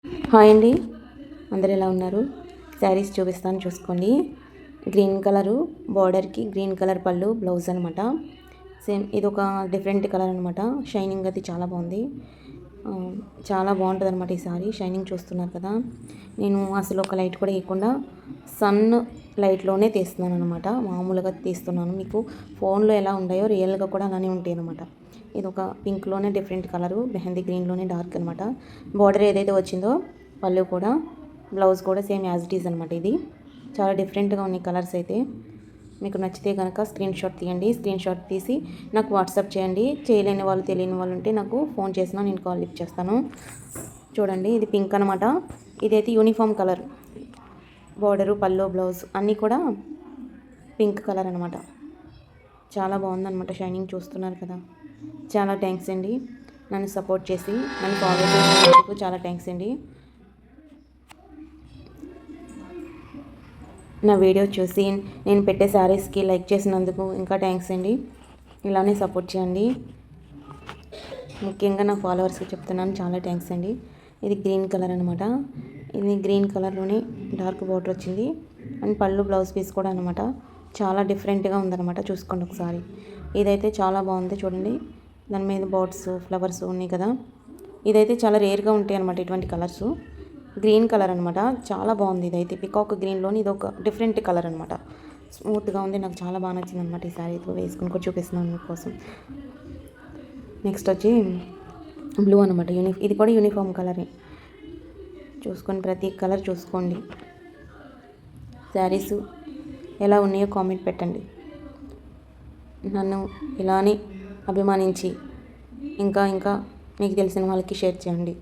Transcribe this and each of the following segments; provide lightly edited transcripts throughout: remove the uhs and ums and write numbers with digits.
Hi అండి, అందరు ఎలా ఉన్నారు? శారీస్ చూపిస్తాను చూసుకోండి. గ్రీన్ కలరు బార్డర్కి గ్రీన్ కలర్ పళ్ళు బ్లౌజ్ అనమాట. సేమ్ ఇది ఒక డిఫరెంట్ కలర్ అనమాట. షైనింగ్ అది చాలా బాగుంది. చాలా బాగుంటుంది అనమాట ఈ సారీ. షైనింగ్ చూస్తున్నారు కదా. నేను అసలు ఒక లైట్ కూడా వేయకుండా సన్ లైట్లోనే తీస్తున్నాను అనమాట. మామూలుగా తీస్తున్నాను. మీకు ఫోన్లో ఎలా ఉన్నాయో రియల్గా కూడా అలానే ఉంటాయి అనమాట. ఇది ఒక పింక్లోనే డిఫరెంట్ కలరు, మెహందీ గ్రీన్లోనే డార్క్ అనమాట. బార్డర్ ఏదైతే వచ్చిందో పళ్ళు కూడా, బ్లౌజ్ కూడా సేమ్ యాజ్ ఇట్ ఈజ్ అనమాట. ఇది చాలా డిఫరెంట్గా ఉన్నాయి కలర్స్ అయితే. మీకు నచ్చితే కనుక స్క్రీన్ షాట్ తీయండి. స్క్రీన్ షాట్ తీసి నాకు వాట్సాప్ చేయండి. చేయలేని వాళ్ళు తెలియని వాళ్ళు ఉంటే నాకు ఫోన్ చేసినా నేను కాల్ లిఫ్ట్ చేస్తాను. చూడండి, ఇది పింక్ అనమాట. ఇదైతే యూనిఫామ్ కలర్. బార్డరు, పళ్ళు, బ్లౌజ్ అన్నీ కూడా పింక్ కలర్ అనమాట. చాలా బాగుందన్నమాట. షైనింగ్ చూస్తున్నారు కదా. చాలా థ్యాంక్స్ అండి. నన్ను సపోర్ట్ చేసి నన్ను ఫాలో చేసినందుకు చాలా థ్యాంక్స్ అండి. నా వీడియో చూసి నేను పెట్టే శారీస్కి లైక్ చేసినందుకు ఇంకా థ్యాంక్స్ అండి. ఇలానే సపోర్ట్ చేయండి. ముఖ్యంగా నా ఫాలోవర్స్కి చెప్తున్నాను, చాలా థ్యాంక్స్ అండి. ఇది గ్రీన్ కలర్ అనమాట. ఇది గ్రీన్ కలర్లోనే డార్క్ బార్డర్ వచ్చింది అండ్ పళ్ళు బ్లౌజ్ పీస్ కూడా అనమాట. చాలా డిఫరెంట్గా ఉందన్నమాట. చూసుకోండి ఒకసారి. ఇదైతే చాలా బాగుంది చూడండి. దాని మీద బర్డ్స్, ఫ్లవర్స్ ఉన్నాయి కదా. ఇదైతే చాలా రేర్గా ఉంటాయి అనమాట ఇటువంటి కలర్స్. గ్రీన్ కలర్ అనమాట. చాలా బాగుంది. ఇదైతే పికాక్ గ్రీన్లోని ఇది ఒక డిఫరెంట్ కలర్ అనమాట. స్మూత్గా ఉంది. నాకు చాలా బాగా నచ్చింది అనమాట. ఈ శారీతో వేసుకుని కూడా చూపిస్తున్నాను మీకోసం. నెక్స్ట్ వచ్చి బ్లూ అనమాట. ఇది కూడా యూనిఫామ్ కలరే. చూసుకొని ప్రతి కలర్ చూసుకోండి. శారీస్ ఎలా ఉన్నాయో కామెంట్ పెట్టండి. నన్ను ఇలానే అభిమానించి ఇంకా మీకు తెలిసిన వాళ్ళకి షేర్ చేయండి.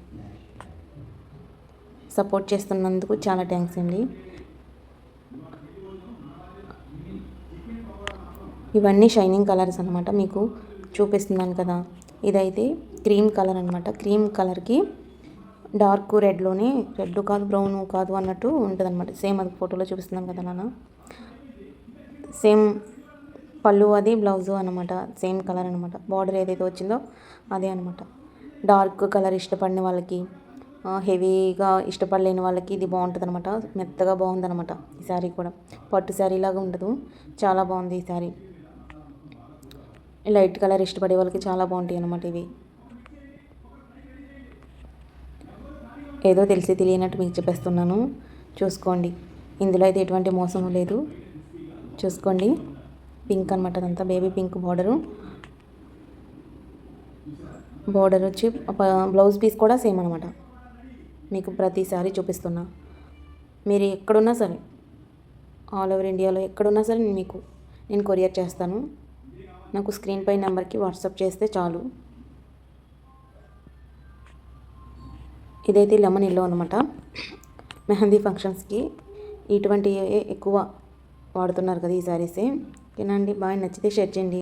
సపోర్ట్ చేస్తున్నందుకు చాలా థ్యాంక్స్ అండి. ఇవన్నీ షైనింగ్ కలర్స్ అనమాట. మీకు చూపిస్తున్నాను కదా. ఇదైతే క్రీమ్ కలర్ అనమాట. క్రీమ్ కలర్కి డార్క్ రెడ్లోనే, రెడ్ కాదు బ్రౌన్ కాదు అన్నట్టు ఉంటుంది అనమాట. సేమ్ అది ఫోటోలో చూపిస్తున్నాను కదా నాన్న. సేమ్ పళ్ళు అది, బ్లౌజు అనమాట. సేమ్ కలర్ అనమాట. బార్డర్ ఏదైతే వచ్చిందో అదే అనమాట. డార్క్ కలర్ ఇష్టపడిన వాళ్ళకి, హెవీగా ఇష్టపడలేని వాళ్ళకి ఇది బాగుంటుంది అనమాట. మెత్తగా బాగుందనమాట ఈ శారీ కూడా. పట్టు శారీ లాగా ఉండదు. చాలా బాగుంది ఈ శారీ. లైట్ కలర్ ఇష్టపడే వాళ్ళకి చాలా బాగుంటాయి అనమాట ఇవి. ఏదో తెలిసి తెలియనట్టు మీకు చెప్పేస్తున్నాను. చూసుకోండి. ఇందులో అయితే ఎటువంటి మోసం లేదు. చూసుకోండి. పింక్ అనమాట. అదంతా బేబీ పింక్ బార్డర్ వచ్చి బ్లౌజ్ పీస్ కూడా సేమ్ అనమాట. మీకు ప్రతిసారి చూపిస్తున్నా. మీరు ఎక్కడున్నా సరే, ఆల్ ఓవర్ ఇండియాలో ఎక్కడున్నా సరే నేను కొరియర్ చేస్తాను. నాకు స్క్రీన్ పై నెంబర్కి వాట్సాప్ చేస్తే చాలు. ఇదైతే లెమన్ ఎల్లో అనమాట. మెహందీ ఫంక్షన్స్కి ఇటువంటి ఎక్కువ వాడుతున్నారు కదా ఈ శారీసే. ఓకేనా అండి. బాగా నచ్చితే షేర్ చేయండి.